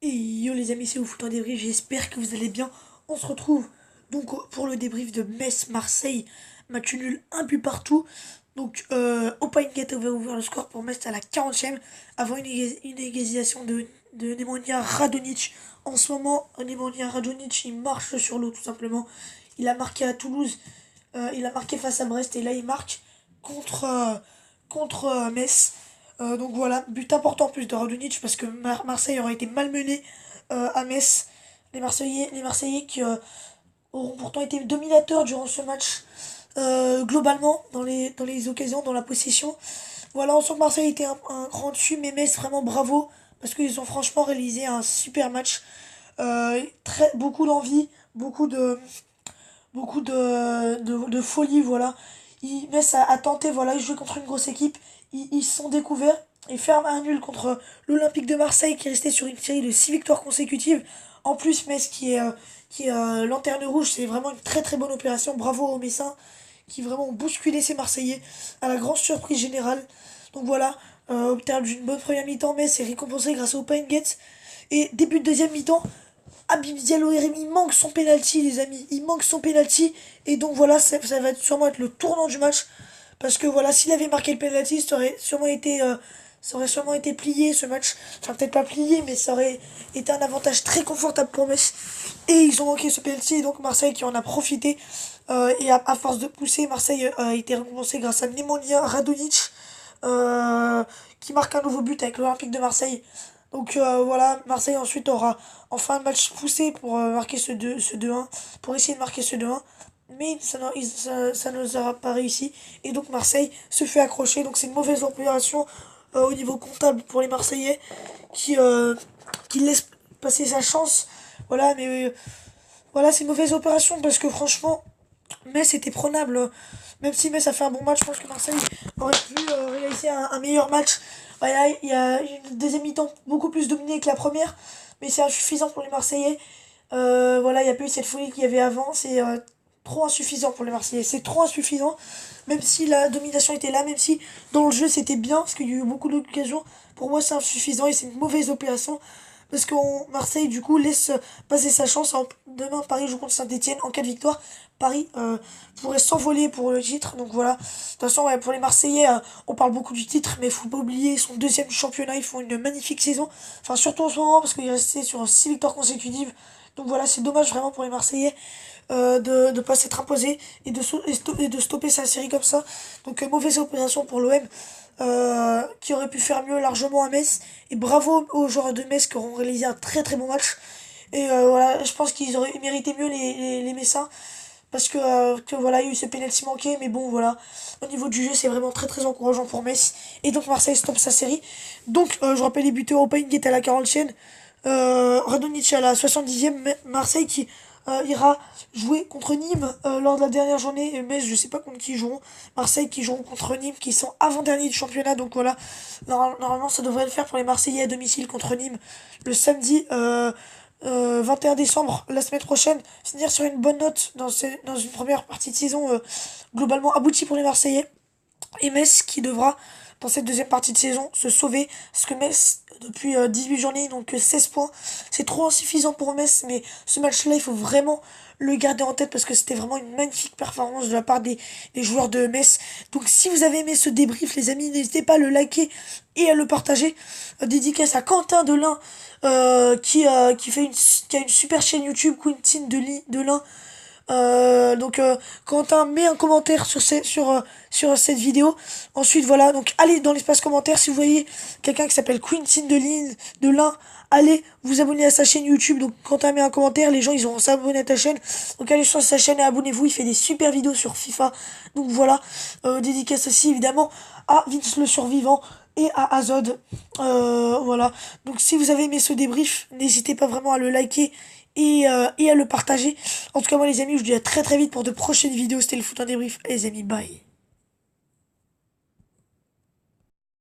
Et yo les amis, c'est Oufoutan Débrief, j'espère que vous allez bien. On se retrouve donc pour le débrief de Metz-Marseille, match nul, un but partout. Donc Opinget avait ouvert le score pour Metz à la 40e, avant une égalisation de Nemanja Radonic. En ce moment, Nemanja Radonic, il marche sur l'eau tout simplement. Il a marqué à Toulouse, il a marqué face à Brest et là il marque contre, Metz. Donc voilà, but important en plus de Radonic parce que Marseille aurait été malmené à Metz. Les Marseillais qui auront pourtant été dominateurs durant ce match, globalement, dans les occasions, dans la possession. Voilà, on sent que Marseille était un grand dessus, mais Metz, vraiment bravo, parce qu'ils ont franchement réalisé un super match. Beaucoup d'envie, beaucoup de folie, voilà. Metz a tenté, voilà, ils jouaient contre une grosse équipe, ils se sont découverts et ferment un nul contre l'Olympique de Marseille qui est resté sur une série de 6 victoires consécutives. En plus, Metz qui est lanterne rouge, c'est vraiment une très très bonne opération. Bravo aux Messins qui vraiment ont bousculé ces Marseillais à la grande surprise générale. Donc voilà, au terme d'une bonne première mi-temps, Metz est récompensé grâce au Gate. Et début de deuxième mi-temps, Habib Diallo il manque son penalty les amis, il manque son penalty et donc voilà ça va sûrement être le tournant du match parce que voilà s'il avait marqué le penalty ça aurait sûrement été plié ce match, enfin peut-être pas plié mais ça aurait été un avantage très confortable pour Metz et ils ont manqué ce penalty et donc Marseille qui en a profité et à force de pousser Marseille a été récompensé grâce à Nemanja Radonic qui marque un nouveau but avec l'Olympique de Marseille. Donc voilà, Marseille ensuite aura en fin de match poussé pour marquer ce 2-1, pour essayer de marquer ce 2-1. Mais ça ne nous aura pas réussi. Et donc Marseille se fait accrocher. Donc c'est une mauvaise opération au niveau comptable pour les Marseillais qui laissent passer sa chance. Voilà, mais voilà, c'est une mauvaise opération parce que franchement, Metz était prenable. Même si Metz a fait un bon match, je pense que Marseille aurait pu réaliser un meilleur match. Voilà, il y a une deuxième mi-temps beaucoup plus dominée que la première, mais c'est insuffisant pour les Marseillais. Voilà, il n'y a pas eu cette folie qu'il y avait avant. C'est trop insuffisant pour les Marseillais. C'est trop insuffisant, même si la domination était là, même si dans le jeu c'était bien, parce qu'il y a eu beaucoup d'occasions. Pour moi, c'est insuffisant et c'est une mauvaise opération. Parce que Marseille, du coup, laisse passer sa chance. Demain, Paris joue contre Saint-Etienne en cas de victoire. Paris pourrait s'envoler pour le titre. Donc voilà. De toute façon, ouais, pour les Marseillais, on parle beaucoup du titre, mais il faut pas oublier son deuxième championnat. Ils font une magnifique saison. Enfin, surtout en ce moment, parce qu'il est resté sur 6 victoires consécutives. Donc voilà, c'est dommage vraiment pour les Marseillais de ne pas s'être imposé et de stopper sa série comme ça. Donc mauvaise opération pour l'OM qui aurait pu faire mieux largement à Metz. Et bravo aux joueurs de Metz qui auront réalisé un très très bon match. Et voilà, je pense qu'ils auraient mérité mieux les Messins. Parce que voilà, il y a eu ce penalty manqué. Mais bon, voilà, au niveau du jeu, c'est vraiment très très encourageant pour Metz. Et donc Marseille stoppe sa série. Donc je rappelle les buteurs européens qui étaient à la 40e. Radonic à la 70e. Marseille qui ira jouer contre Nîmes lors de la dernière journée. Metz, je sais pas contre qui ils joueront. Marseille qui joueront contre Nîmes, qui sont avant-derniers du championnat. Donc voilà, normalement ça devrait le faire pour les Marseillais à domicile contre Nîmes le samedi 21 décembre, la semaine prochaine. Finir sur une bonne note dans une première partie de saison globalement aboutie pour les Marseillais. Et Metz qui devra, dans cette deuxième partie de saison, se sauver. Parce que Metz, depuis 18 journées, donc 16 points. C'est trop insuffisant pour Metz, mais ce match-là, il faut vraiment le garder en tête parce que c'était vraiment une magnifique performance de la part des joueurs de Metz. Donc si vous avez aimé ce débrief, les amis, n'hésitez pas à le liker et à le partager. Dédicace à Quentin Delin, qui a une super chaîne YouTube, Quentin Delin. Donc Quentin met un commentaire sur cette vidéo. Ensuite voilà, donc allez dans l'espace commentaire si vous voyez quelqu'un qui s'appelle Quentin de l'un, allez vous abonner à sa chaîne YouTube. Donc Quentin met un commentaire, les gens ils vont s'abonner à ta chaîne. Donc allez sur sa chaîne et abonnez-vous, il fait des super vidéos sur FIFA. Donc voilà, dédicace aussi évidemment à Vince le Survivant et à Azod. Voilà. Donc si vous avez aimé ce débrief, n'hésitez pas vraiment à le liker et à le partager. En tout cas moi les amis, je vous dis à très très vite pour de prochaines vidéos. C'était le foot en débrief les amis, bye.